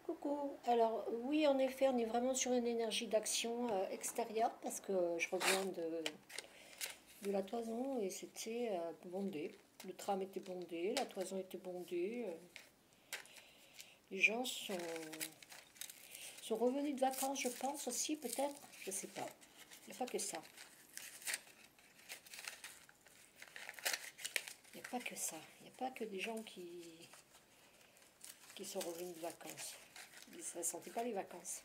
Coucou. Alors oui, en effet, on est vraiment sur une énergie d'action extérieure parce que je reviens de la toison et c'était bondé. Le tram était bondé, la toison était bondée. Les gens sont revenus de vacances, je pense aussi, peut-être. Je sais pas. Il n'y a pas que ça. Il n'y a pas que ça. Il n'y a pas que des gens qui sont revenus de vacances. Ça ne sentait pas les vacances.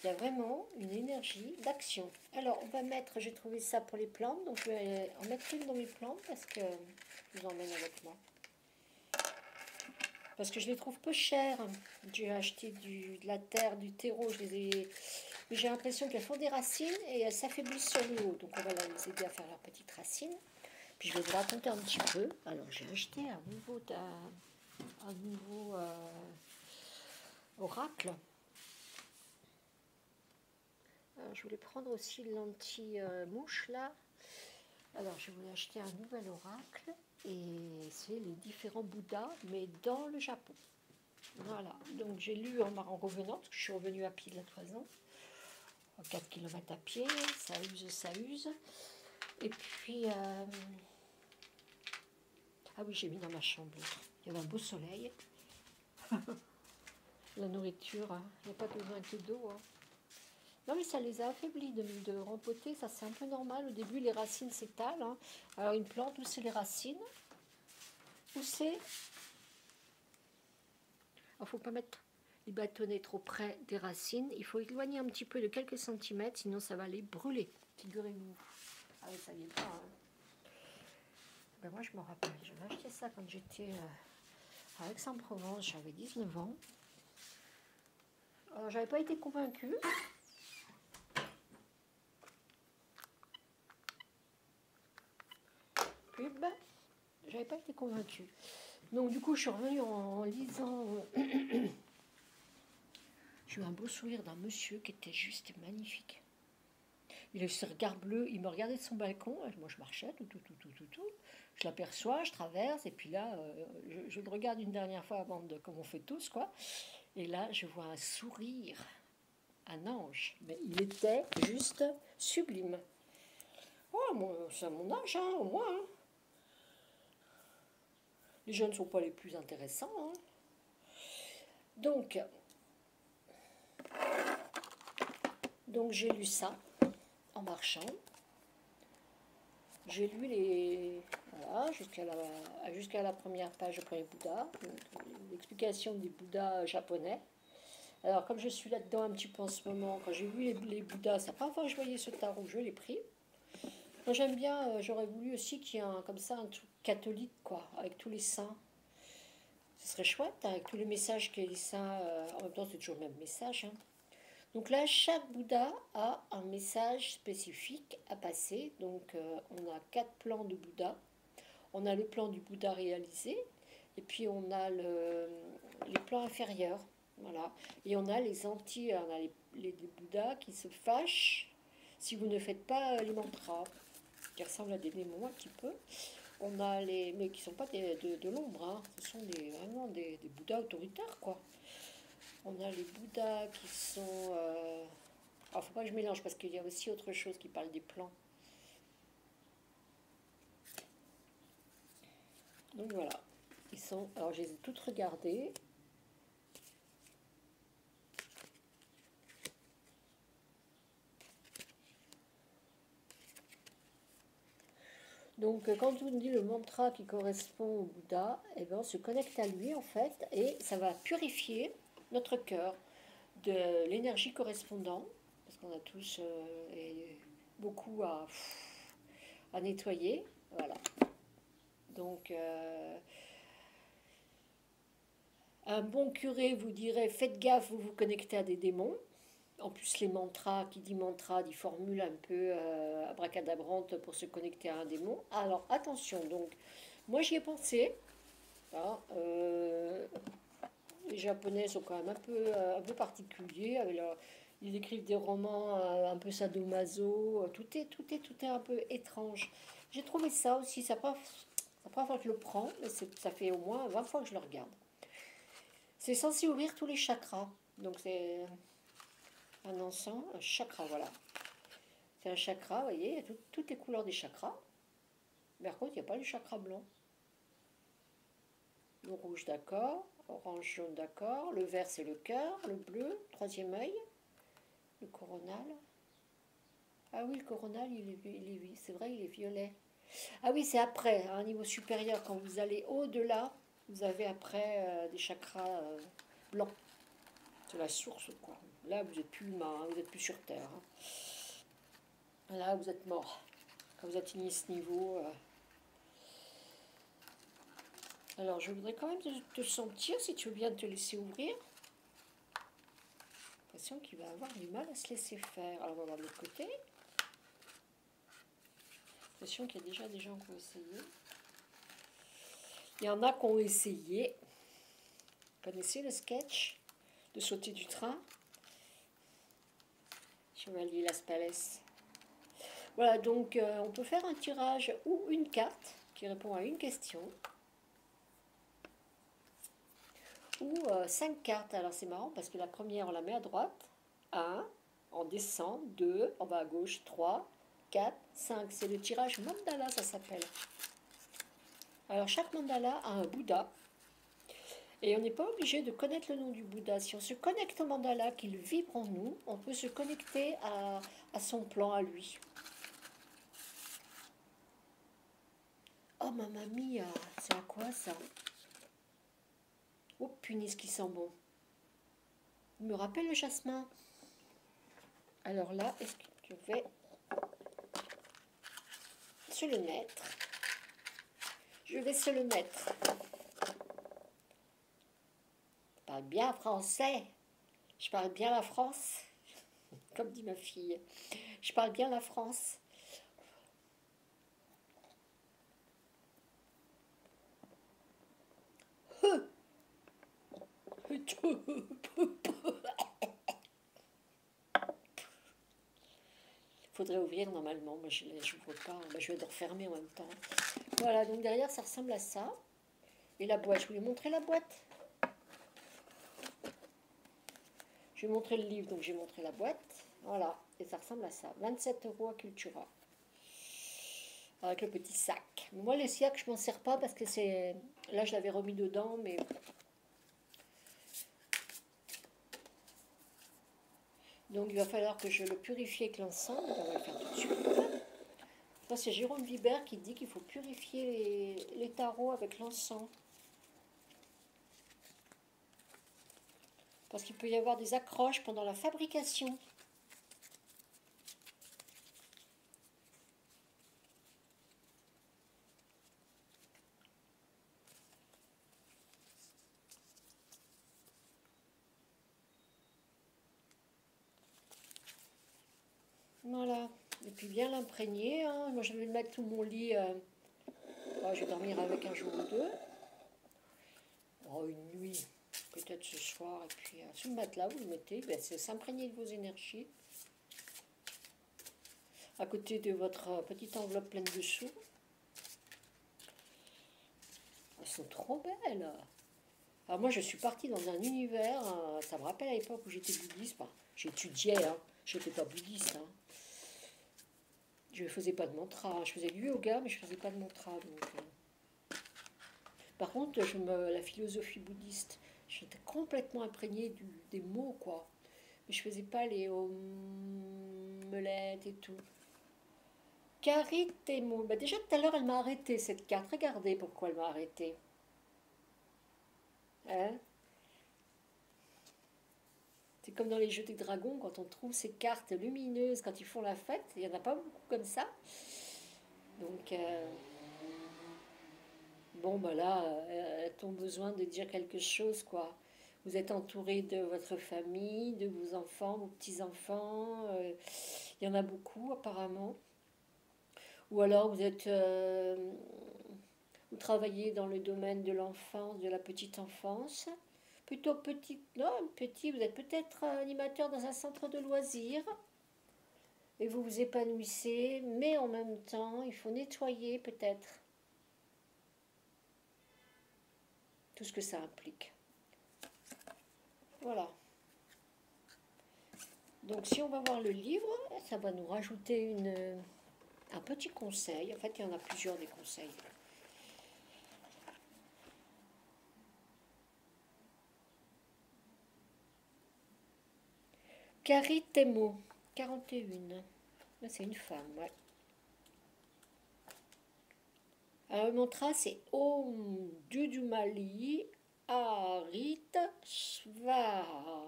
Il y a vraiment une énergie d'action. Alors, on va mettre, j'ai trouvé ça pour les plantes, donc je vais en mettre une dans mes plantes parce que je vous emmène avec moi. Parce que je les trouve peu chères. J'ai acheté de la terre, du terreau, mais j'ai l'impression qu'elles font des racines et elles s'affaiblissent sur le haut. Donc, on va les aider à faire leurs petites racines. Puis, je vais vous raconter un petit peu. Alors, j'ai acheté un nouveau oracle. Alors, je voulais prendre aussi l'anti-mouche là. Alors, je voulais acheter un nouvel oracle et c'est les différents Bouddhas, mais dans le Japon. Voilà, donc j'ai lu en revenant, parce que je suis revenue à pied de la toison, 4 km à pied, ça use, ça use. Et puis, ah oui, j'ai mis dans ma chambre, il y avait un beau soleil. La nourriture, hein. Il n'y a pas besoin que d'eau. Hein. Non, mais ça les a affaiblis de rempoter, ça c'est un peu normal. Au début, les racines s'étalent. Hein. Alors, une plante, où c'est les racines, où c'est. Il ne faut pas mettre les bâtonnets trop près des racines. Il faut éloigner un petit peu de quelques centimètres, sinon ça va les brûler. Figurez-vous. Ah oui, ça vient pas. Hein. Ben moi, je me rappelle. J'avais acheté ça quand j'étais à Aix-en-Provence. J'avais 19 ans. Alors, j'avais pas été convaincue. Pub. J'avais pas été convaincue. Donc, du coup, je suis revenue en lisant. J'ai eu un beau sourire d'un monsieur qui était juste magnifique. Il a ce regard bleu, il me regardait de son balcon, moi je marchais, tout. Je l'aperçois, je traverse, et puis là, je le regarde une dernière fois avant de, comme on fait tous, quoi. Et là, je vois un sourire, un ange. Mais il était juste sublime. Oh, moi, c'est à mon âge, hein, au moins. Hein. Les jeunes ne sont pas les plus intéressants. Hein. Donc j'ai lu ça en marchant. J'ai lu voilà, jusqu'à la première page du premier Bouddha, l'explication des Bouddhas japonais. Alors, comme je suis là-dedans un petit peu en ce moment, quand j'ai vu les Bouddhas, c'est la première fois que je voyais ce tarot, je l'ai pris. Moi, j'aime bien, j'aurais voulu aussi qu'il y ait comme ça un truc catholique, quoi, avec tous les saints. Ce serait chouette, hein, avec tous les messages que les saints. En même temps, c'est toujours le même message. Hein. Donc là, chaque Bouddha a un message spécifique à passer. Donc, on a 4 plans de Bouddha. On a le plan du Bouddha réalisé, et puis on a les plans inférieurs. Voilà. Et on a on a les Bouddhas qui se fâchent si vous ne faites pas les mantras, qui ressemblent à des démons un petit peu. On a mais qui ne sont pas de l'ombre, hein. Ce sont vraiment des Bouddhas autoritaires, quoi. On a les Bouddhas qui sont. Alors, faut pas que je mélange parce qu'il y a aussi autre chose qui parle des plans. Donc voilà. Alors, je les ai toutes regardées. Donc, quand on dit le mantra qui correspond au Bouddha, eh ben, on se connecte à lui en fait, et ça va purifier notre cœur de l'énergie correspondante, parce qu'on a tous beaucoup à nettoyer. Voilà. Donc, un bon curé vous dirait faites gaffe, vous vous connectez à des démons. En plus, les mantras, qui dit mantra, dit formule un peu abracadabrante pour se connecter à un démon. Alors, attention, donc, moi j'y ai pensé. Hein, les Japonais sont quand même un peu particuliers. Ils écrivent des romans un peu sadomaso. Tout est un peu étrange. J'ai trouvé ça aussi. C'est la première fois que je le prends, mais ça fait au moins 20 fois que je le regarde. C'est censé ouvrir tous les chakras. Donc c'est un encens, un chakra, voilà. C'est un chakra, vous voyez, il y a toutes les couleurs des chakras. Mais par contre, il n'y a pas le chakra blanc. Le rouge, d'accord. Orange, jaune, d'accord. Le vert, c'est le cœur. Le bleu, troisième œil. Le coronal. Ah oui, le coronal, c'est vrai, il est violet. Ah oui, c'est après, à un niveau supérieur. Quand vous allez au-delà, vous avez après des chakras blancs. C'est la source, quoi. Là, vous n'êtes plus humain, hein, vous n'êtes plus sur Terre. Hein. Là, vous êtes mort. Quand vous atteignez ce niveau... Alors, je voudrais quand même te sentir, si tu veux bien te laisser ouvrir. J'ai l'impression qu'il va avoir du mal à se laisser faire. Alors, on va voir de l'autre côté. J'ai l'impression qu'il y a déjà des gens qui ont essayé. Il y en a qui ont essayé. Vous connaissez le sketch de sauter du train? Chevalier Las Palais. Voilà, donc on peut faire un tirage ou une carte qui répond à une question. Ou 5 cartes. Alors c'est marrant parce que la première on la met à droite, 1, on descend, 2, on va à gauche, 3, 4, 5. C'est le tirage mandala, ça s'appelle. Alors chaque mandala a un Bouddha. Et on n'est pas obligé de connaître le nom du Bouddha. Si on se connecte au mandala, qu'il vibre en nous, on peut se connecter à son plan, à lui. Oh, mamma mia, c'est à quoi ça? Oh, punaise, qui sent bon. Il me rappelle le jasmin. Alors là, est-ce que je vais se le mettre? Je vais se le mettre. Je parle bien français. Je parle bien la France. Comme dit ma fille. Je parle bien la France. Faudrait ouvrir normalement, moi je n'ouvre pas, je vais le refermer en même temps. Voilà, donc derrière ça ressemble à ça. Et la boîte, je voulais montrer la boîte. Je vais montrer le livre, donc j'ai montré la boîte. Voilà, et ça ressemble à ça. 27 € à Cultura. Avec le petit sac. Moi les sacs, je m'en sers pas parce que c'est... Là je l'avais remis dedans, mais... Donc il va falloir que je le purifie avec l'encens. On va le faire tout de suite. Ça c'est Jérôme Vibert qui dit qu'il faut purifier les tarots avec l'encens. Parce qu'il peut y avoir des accroches pendant la fabrication. Voilà. Et puis bien l'imprégner. Hein. Moi je vais le mettre sous mon lit. Je vais dormir avec un jour ou deux. Oh, une nuit. Peut-être ce soir. Et puis sous le matelas, vous le mettez. Ben, c'est s'imprégner de vos énergies. À côté de votre petite enveloppe pleine de sous. Elles sont trop belles. Alors moi je suis partie dans un univers, ça me rappelle à l'époque où j'étais bouddhiste. Enfin, j'étudiais, hein, je n'étais pas bouddhiste. Hein. Je ne faisais pas de mantra. Je faisais du yoga, mais je ne faisais pas de mantra. Donc, Par contre, la philosophie bouddhiste, j'étais complètement imprégnée des mots, quoi. Mais je ne faisais pas les omelettes et tout. Caritemo. Bah déjà tout à l'heure, elle m'a arrêté cette carte. Regardez pourquoi elle m'a arrêté. Hein? C'est comme dans les jeux des dragons, quand on trouve ces cartes lumineuses, quand ils font la fête. Il n'y en a pas beaucoup comme ça. Donc, bon, bah là, elles ont besoin de dire quelque chose, quoi. Vous êtes entouré de votre famille, de vos enfants, vos petits-enfants. Il y en a beaucoup, apparemment. Ou alors, vous travaillez dans le domaine de l'enfance, de la petite enfance. Plutôt petit, non, petit, vous êtes peut-être animateur dans un centre de loisirs. Et vous vous épanouissez, mais en même temps, il faut nettoyer peut-être tout ce que ça implique. Donc si on va voir le livre, ça va nous rajouter un petit conseil. En fait, il y en a plusieurs des conseils. Carrie Temo, 41. C'est une femme, ouais. Alors, le mantra, c'est Om Dudumali Harit Svaha.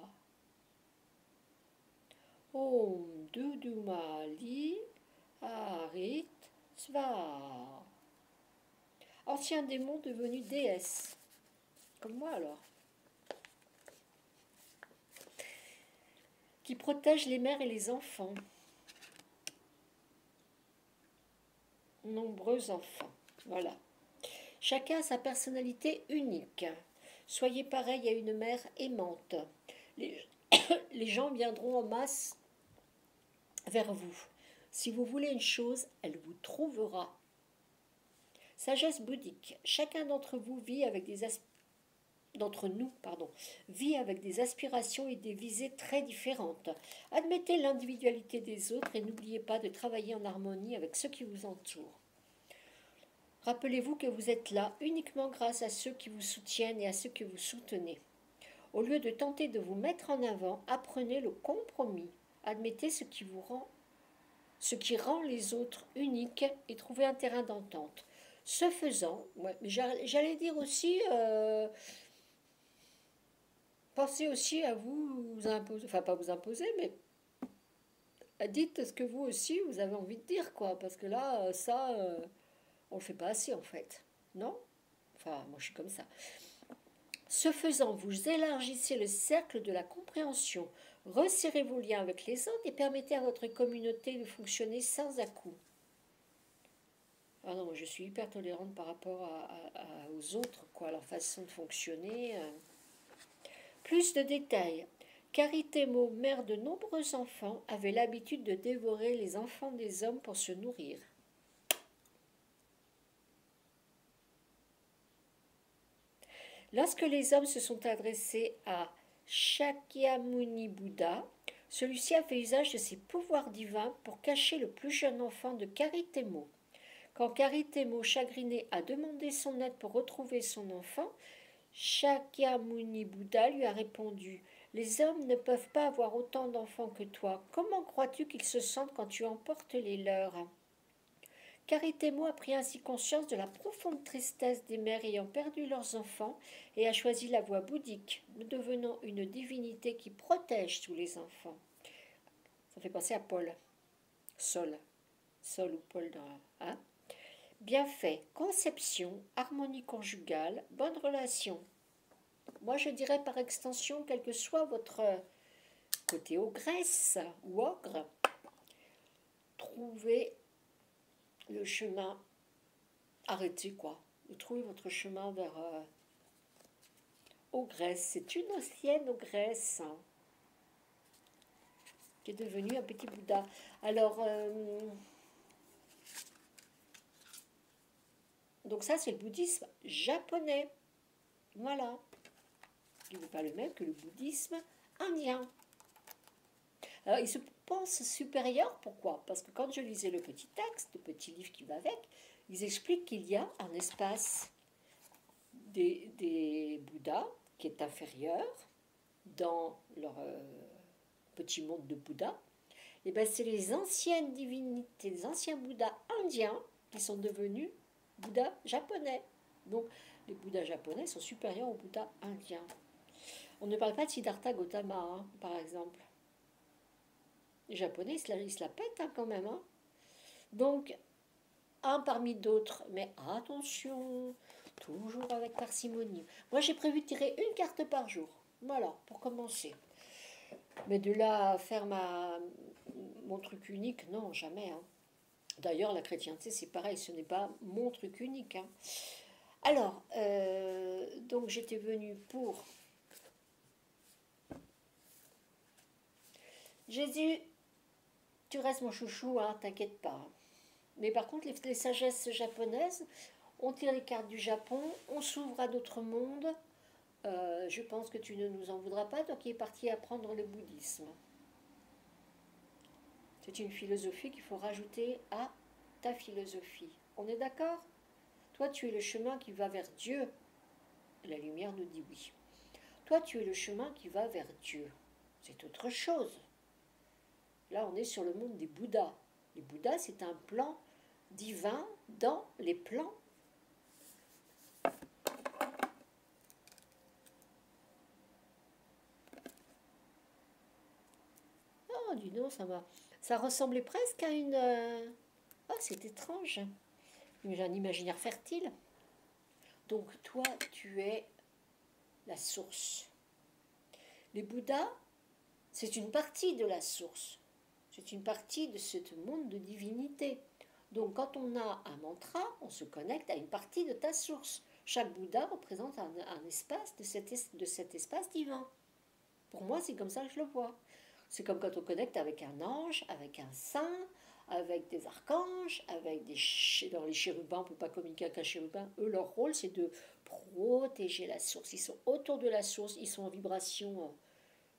Om Dudumali Harit Svaha. Ancien démon devenu déesse. Comme moi alors. Qui protège les mères et les enfants. Nombreux enfants. Voilà. Chacun a sa personnalité unique. Soyez pareil à une mère aimante. Les gens viendront en masse vers vous. Si vous voulez une chose, elle vous trouvera. Sagesse bouddhique. Chacun d'entre vous vit avec d'entre nous, vit avec des aspirations et des visées très différentes. Admettez l'individualité des autres et n'oubliez pas de travailler en harmonie avec ceux qui vous entourent. Rappelez-vous que vous êtes là uniquement grâce à ceux qui vous soutiennent et à ceux que vous soutenez. Au lieu de tenter de vous mettre en avant, apprenez le compromis. Admettez ce qui rend les autres uniques et trouvez un terrain d'entente. Ce faisant, j'allais dire aussi, pensez aussi à vous imposer, enfin pas vous imposer, mais dites ce que vous aussi vous avez envie de dire, quoi, parce que là, on le fait pas assez en fait, non? Enfin, moi je suis comme ça. Ce faisant, vous élargissez le cercle de la compréhension, resserrez vos liens avec les autres et permettez à votre communauté de fonctionner sans à-coups. Ah non, moi je suis hyper tolérante par rapport aux autres, quoi, leur façon de fonctionner. Plus de détails. Caritemo, mère de nombreux enfants, avait l'habitude de dévorer les enfants des hommes pour se nourrir. Lorsque les hommes se sont adressés à Shakyamuni Bouddha, celui-ci a fait usage de ses pouvoirs divins pour cacher le plus jeune enfant de Caritemo. Quand Caritemo, chagriné, a demandé son aide pour retrouver son enfant, Shakyamuni Bouddha lui a répondu « Les hommes ne peuvent pas avoir autant d'enfants que toi. Comment crois-tu qu'ils se sentent quand tu emportes les leurs ?» Caritemo a pris ainsi conscience de la profonde tristesse des mères ayant perdu leurs enfants et a choisi la voie bouddhique, devenant une divinité qui protège tous les enfants. Ça fait penser à Paul. Sol ou Paul dans... Hein? Bien fait, conception, harmonie conjugale, bonne relation. Moi je dirais par extension, quel que soit votre côté ogresse ou ogre, trouvez le chemin, arrêtez quoi, trouvez votre chemin vers ogresse. C'est une ancienne ogresse qui est devenue un petit Bouddha. Alors, donc ça c'est le bouddhisme japonais. Voilà. Il n'est pas le même que le bouddhisme indien. Alors, il se pense supérieur, pourquoi? Parce que quand je lisais le petit texte, le petit livre qui va avec, ils expliquent qu'il y a un espace des Bouddhas qui est inférieur dans leur petit monde de Bouddha. Et bien c'est les anciennes divinités, les anciens Bouddhas indiens qui sont devenus Bouddhas japonais. Donc les Bouddhas japonais sont supérieurs aux Bouddhas indiens. On ne parle pas de Siddhartha Gautama, hein, par exemple. Les Japonais, ils se la pètent hein, quand même. Hein. Donc, un parmi d'autres, mais attention, toujours avec parcimonie. Moi, j'ai prévu de tirer une carte par jour. Voilà, pour commencer. Mais de là à faire mon truc unique, non, jamais. Hein. D'ailleurs, la chrétienté, c'est pareil, ce n'est pas mon truc unique. Hein. Alors, donc j'étais venue pour... Jésus, tu restes mon chouchou, hein, t'inquiète pas. Mais par contre, les sagesses japonaises, on tire les cartes du Japon, on s'ouvre à d'autres mondes. Je pense que tu ne nous en voudras pas, toi qui es parti apprendre le bouddhisme. C'est une philosophie qu'il faut rajouter à ta philosophie. On est d'accord? Toi, tu es le chemin qui va vers Dieu. La lumière nous dit oui. Toi, tu es le chemin qui va vers Dieu. C'est autre chose. Là, on est sur le monde des Bouddhas. Les Bouddhas, c'est un plan divin dans les plans. Oh, dis donc, ça ressemblait presque à une... Oh, c'est étrange. J'ai un imaginaire fertile. Donc, toi, tu es la source. Les Bouddhas, c'est une partie de la source. C'est une partie de ce monde de divinité. Donc quand on a un mantra, on se connecte à une partie de ta source. Chaque Bouddha représente un espace de cet espace divin. Pour moi, c'est comme ça que je le vois. C'est comme quand on connecte avec un ange, avec un saint, avec des archanges, avec des... Dans les chérubins, on ne peut pas communiquer avec un chérubin. Eux, leur rôle, c'est de protéger la source. Ils sont autour de la source, ils sont en vibration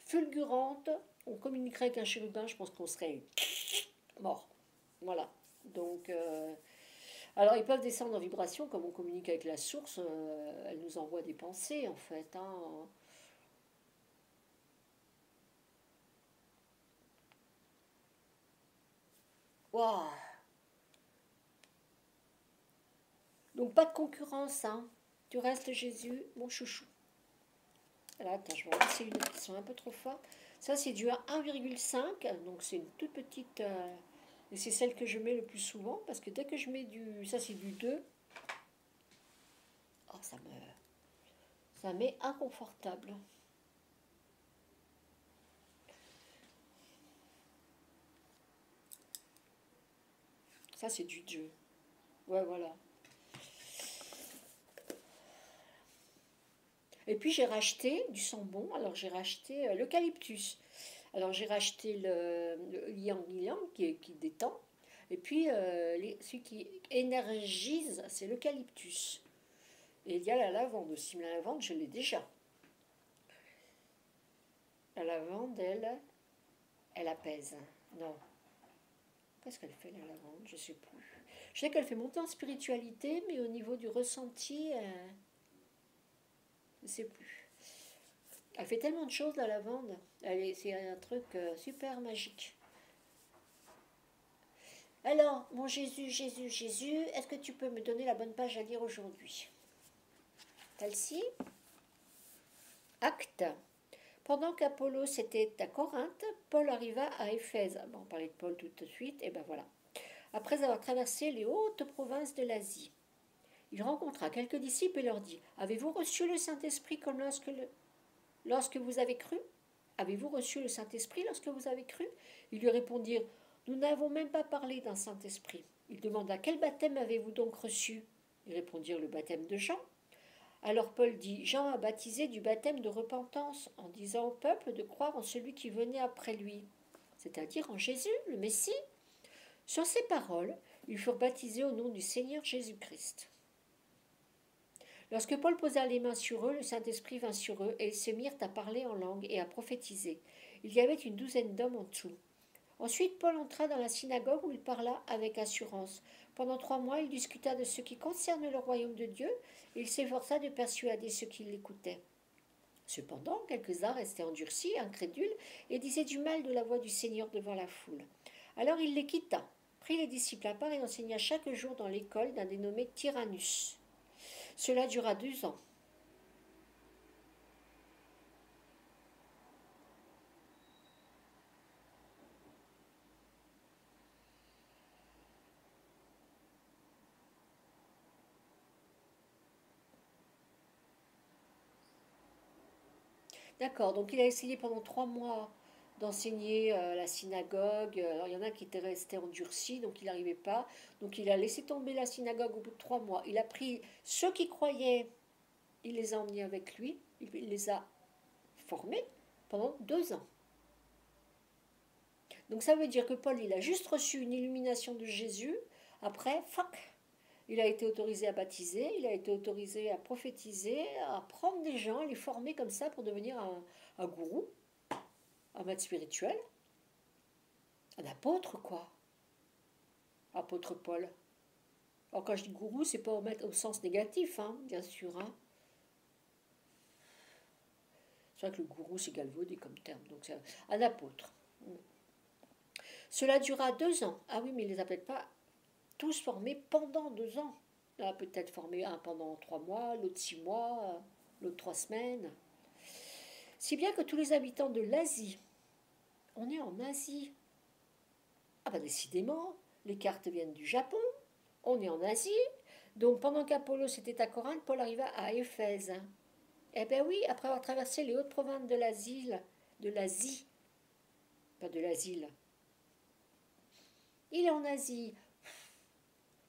fulgurante. On communiquerait avec un chérubin, je pense qu'on serait mort. Voilà. Donc, alors ils peuvent descendre en vibration, comme on communique avec la source, elle nous envoie des pensées en fait. Hein. Waouh. Donc pas de concurrence, hein. Tu restes Jésus, mon chouchou. Alors attends, je vais enlever ces lunettes qui sont un peu trop fortes. Ça c'est du 1,5, donc c'est une toute petite... et c'est celle que je mets le plus souvent, parce que dès que je mets du... Ça c'est du 2. Oh, ça m'est inconfortable. Ça c'est du 2. Ouais, voilà. Et puis j'ai racheté du sambon, alors j'ai racheté l'eucalyptus. Alors j'ai racheté le ylang ylang qui détend, et puis celui qui énergise, c'est l'eucalyptus. Et il y a la lavande aussi, mais la lavande je l'ai déjà. La lavande, elle apaise. Non. Qu'est-ce qu'elle fait la lavande? Je ne sais plus. Je sais qu'elle fait monter en spiritualité, mais au niveau du ressenti, je ne sais plus. Elle fait tellement de choses, la lavande. C'est un truc super magique. Alors, mon Jésus, Jésus, Jésus, est-ce que tu peux me donner la bonne page à lire aujourd'hui? Celle-ci. Acte. Pendant qu'Apollos était à Corinthe, Paul arriva à Éphèse. Bon, on parlait de Paul tout de suite, et ben voilà. Après avoir traversé les hautes provinces de l'Asie, il rencontra quelques disciples et leur dit: Avez-vous reçu le Saint-Esprit comme lorsque vous avez cru? Avez-vous reçu le Saint-Esprit lorsque vous avez cru? Ils lui répondirent: Nous n'avons même pas parlé d'un Saint-Esprit. Il demanda: Quel baptême avez-vous donc reçu? Ils répondirent: Le baptême de Jean. Alors Paul dit: Jean a baptisé du baptême de repentance, en disant au peuple de croire en celui qui venait après lui, c'est-à-dire en Jésus, le Messie. Sur ces paroles, ils furent baptisés au nom du Seigneur Jésus-Christ. Lorsque Paul posa les mains sur eux, le Saint-Esprit vint sur eux, et ils se mirent à parler en langue et à prophétiser. Il y avait une douzaine d'hommes en tout. Ensuite, Paul entra dans la synagogue où il parla avec assurance. Pendant 3 mois, il discuta de ce qui concerne le royaume de Dieu, et il s'efforça de persuader ceux qui l'écoutaient. Cependant, quelques-uns restaient endurcis, incrédules, et disaient du mal de la voix du Seigneur devant la foule. Alors il les quitta, prit les disciples à part et enseigna chaque jour dans l'école d'un dénommé Tyrannus. Cela dura 2 ans. D'accord, donc il a essayé pendant 3 mois d'enseigner la synagogue. Alors il y en a qui étaient restés endurcis, donc il n'arrivait pas. Donc il a laissé tomber la synagogue au bout de 3 mois. Il a pris ceux qui croyaient, il les a emmenés avec lui, il les a formés pendant 2 ans. Donc ça veut dire que Paul, il a juste reçu une illumination de Jésus. Après, il a été autorisé à baptiser, il a été autorisé à prophétiser, à prendre des gens, à les former comme ça pour devenir un gourou, un maître spirituel. Un apôtre, quoi. Apôtre Paul. Alors, quand je dis gourou, c'est pas au sens négatif, hein, bien sûr. Hein. C'est vrai que le gourou, c'est galvaudé comme terme. Donc, c'est un apôtre. Cela dura 2 ans. Ah oui, mais ils ne les appellent pas tous formés pendant 2 ans. Il y en a peut-être formé un pendant 3 mois, l'autre 6 mois, l'autre 3 semaines. Si bien que tous les habitants de l'Asie, on est en Asie. Ah bah décidément, les cartes viennent du Japon, on est en Asie. Donc pendant qu'Apollos était à Corinthe, Paul arriva à Éphèse. Eh bien oui, après avoir traversé les hautes provinces de l'Asie, pas de l'asile, il est en Asie.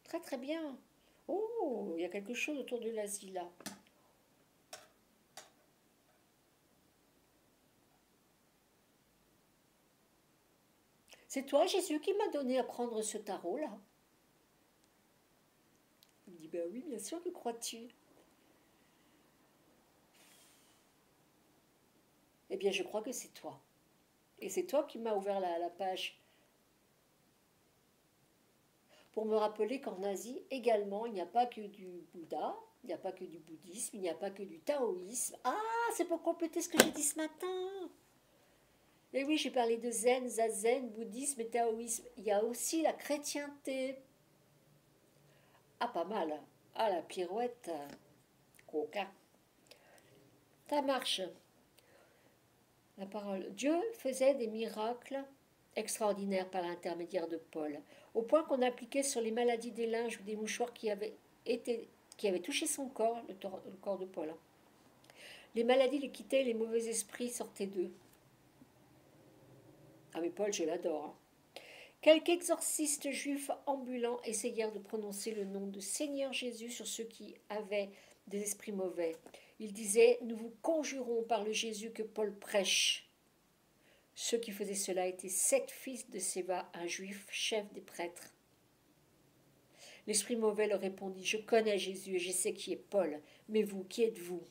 Très très bien. Oh, il y a quelque chose autour de l'Asie là. C'est toi, Jésus, qui m'a donné à prendre ce tarot-là. Il me dit, ben oui, bien sûr, que crois-tu? Eh bien, je crois que c'est toi. Et c'est toi qui m'as ouvert la page pour me rappeler qu'en Asie, également, il n'y a pas que du Bouddha, il n'y a pas que du bouddhisme, il n'y a pas que du taoïsme. Ah, c'est pour compléter ce que j'ai dit ce matin. Et oui, j'ai parlé de zen, zazen, bouddhisme et taoïsme. Il y a aussi la chrétienté. Ah, pas mal. Ah, la pirouette. Coca. Ça marche. La parole. Dieu faisait des miracles extraordinaires par l'intermédiaire de Paul, au point qu'on appliquait sur les maladies des linges ou des mouchoirs qui avaient touché son corps, le corps de Paul. Les maladies les quittaient, les mauvais esprits sortaient d'eux. Ah mais Paul, je l'adore. Hein. Quelques exorcistes juifs ambulants essayèrent de prononcer le nom de Seigneur Jésus sur ceux qui avaient des esprits mauvais. Ils disaient, nous vous conjurons par le Jésus que Paul prêche. Ceux qui faisaient cela étaient 7 fils de Séva, un juif, chef des prêtres. L'esprit mauvais leur répondit, je connais Jésus et je sais qui est Paul, mais vous, qui êtes-vous?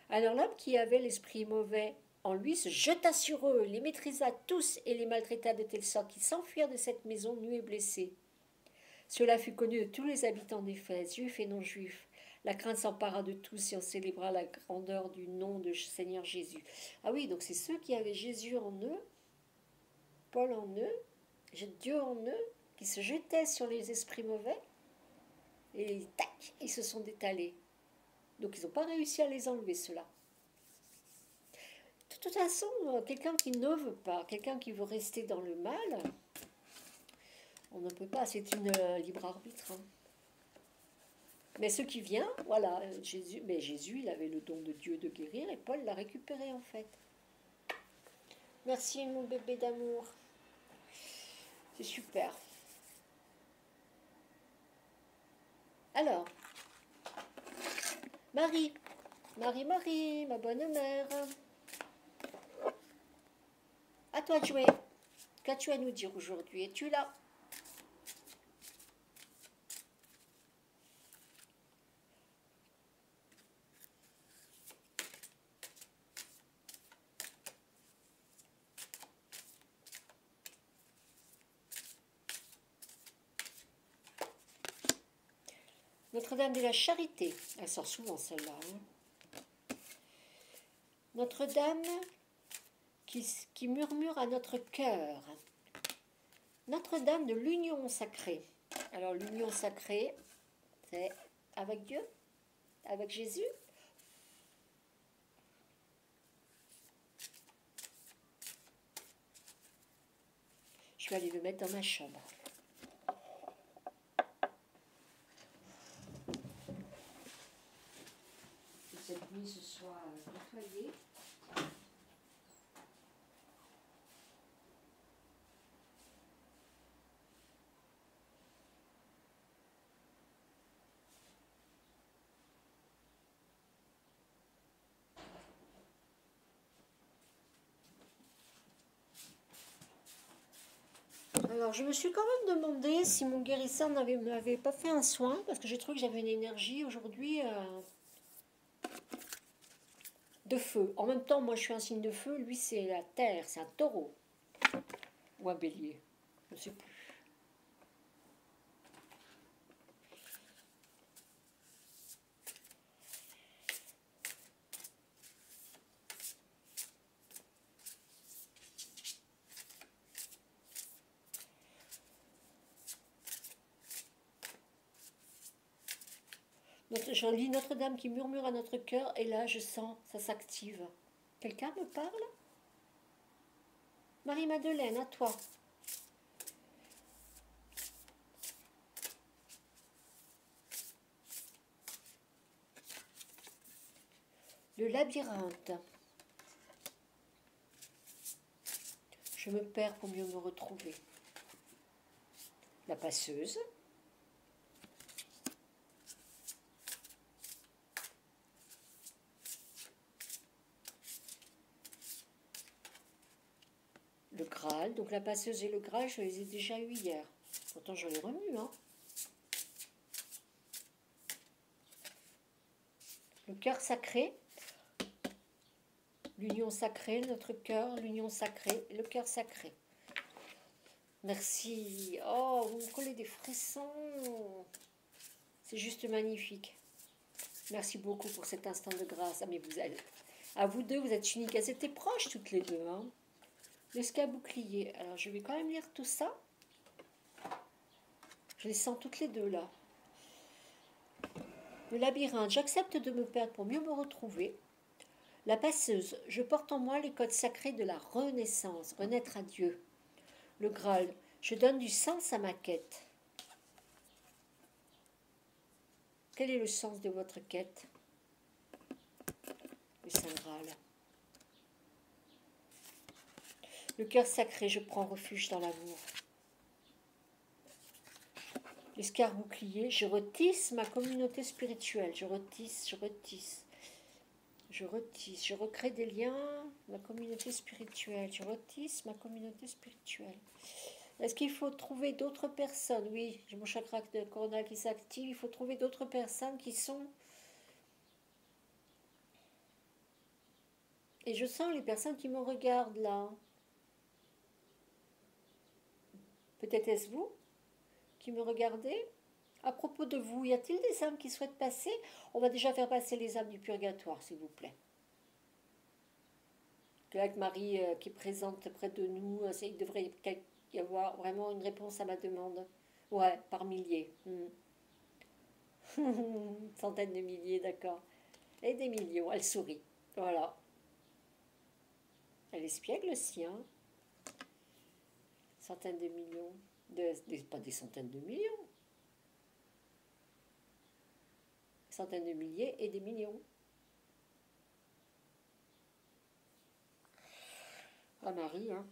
Alors l'homme qui avait l'esprit mauvais en lui se jeta sur eux, les maîtrisa tous et les maltraita de telle sorte qu'ils s'enfuirent de cette maison nus et blessés. Cela fut connu de tous les habitants d'Éphèse, juifs et non-juifs. La crainte s'empara de tous et on célébra la grandeur du nom de Seigneur Jésus. Ah oui, donc c'est ceux qui avaient Jésus en eux, Paul en eux, Dieu en eux, qui se jetaient sur les esprits mauvais, et tac, ils se sont détalés. Donc ils n'ont pas réussi à les enlever, ceux-là. De toute façon, quelqu'un qui ne veut pas, quelqu'un qui veut rester dans le mal, on ne peut pas, c'est une libre arbitre. Hein. Mais ce qui vient, voilà, Jésus, mais Jésus, il avait le don de Dieu de guérir, et Paul l'a récupéré en fait. Merci mon bébé d'amour. C'est super. Alors, Marie, Marie, ma bonne mère. À toi de jouer. Qu'as-tu à nous dire aujourd'hui? Es-tu là? Notre-Dame de la Charité. Elle sort souvent celle-là. Hein. Notre-Dame qui murmure à notre cœur. Notre-Dame de l'Union sacrée. Alors l'union sacrée, c'est avec Dieu, avec Jésus. Je vais aller le mettre dans ma chambre. Que cette nuit se soit nettoyée. Alors, je me suis quand même demandé si mon guérisseur m'avait pas fait un soin, parce que j'ai trouvé que j'avais une énergie aujourd'hui de feu. En même temps, moi, je suis un signe de feu, lui, c'est la terre, c'est un taureau ou un bélier. Je ne sais plus. Je lis Notre-Dame qui murmure à notre cœur et là je sens, ça s'active. Quelqu'un me parle? Marie-Madeleine, à toi. Le labyrinthe. Je me perds pour mieux me retrouver. La passeuse. Le Graal. Donc la passeuse et le Graal, je les ai déjà eus hier. Pourtant, j'en ai remu, hein. Le cœur sacré. L'union sacrée, notre cœur, l'union sacrée, le cœur sacré. Merci. Oh, vous me collez des frissons. C'est juste magnifique. Merci beaucoup pour cet instant de grâce. Ah, mais vous êtes, à vous deux, vous êtes uniques. Elles étaient proches toutes les deux. Hein. L'escabouclier. Alors, je vais quand même lire tout ça. Je les sens toutes les deux là. Le labyrinthe. J'accepte de me perdre pour mieux me retrouver. La passeuse. Je porte en moi les codes sacrés de la renaissance. Renaître à Dieu. Le Graal. Je donne du sens à ma quête. Quel est le sens de votre quête? Le Saint Graal. Le cœur sacré, je prends refuge dans l'amour. L'escarbouclier, je retisse ma communauté spirituelle. Je retisse, je recrée des liens, ma communauté spirituelle. Je retisse ma communauté spirituelle. Est-ce qu'il faut trouver d'autres personnes? Oui, j'ai mon chakra de coronal qui s'active. Il faut trouver d'autres personnes qui sont... Et je sens les personnes qui me regardent là. Peut-être est-ce vous qui me regardez? À propos de vous, y a-t-il des âmes qui souhaitent passer? On va déjà faire passer les âmes du purgatoire, s'il vous plaît. Avec Marie qui est présente près de nous, il devrait y avoir vraiment une réponse à ma demande. Ouais, par milliers. Centaines de milliers, d'accord. Et des millions, elle sourit. Voilà. Elle espiègle aussi, hein. Centaines de millions. Pas des centaines de millions. Centaines de milliers et des millions. Ah Marie, hein.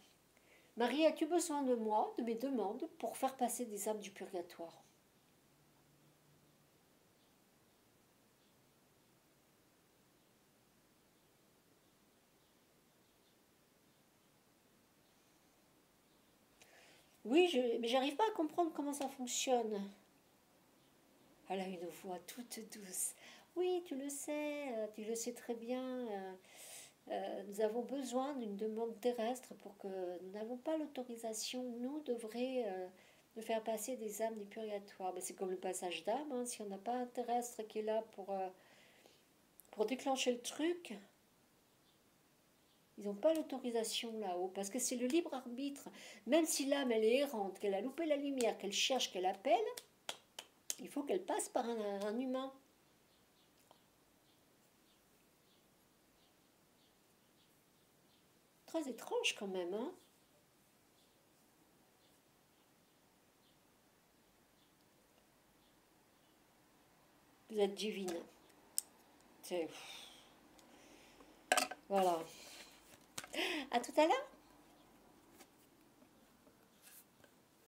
Marie, as-tu besoin de moi, de mes demandes, pour faire passer des âmes du purgatoire? Oui, mais j'arrive pas à comprendre comment ça fonctionne. Elle a une voix toute douce. Oui, tu le sais très bien. Nous avons besoin d'une demande terrestre pour que nous n'avons pas l'autorisation, nous, de faire passer des âmes du purgatoire. Mais c'est comme le passage d'âme, hein, si on n'a pas un terrestre qui est là pour déclencher le truc, ils n'ont pas l'autorisation là-haut, parce que c'est le libre arbitre. Même si l'âme, elle est errante, qu'elle a loupé la lumière, qu'elle cherche, qu'elle appelle, il faut qu'elle passe par un humain. Très étrange quand même, hein. Vous êtes divine. C'est... Voilà. À tout à l'heure.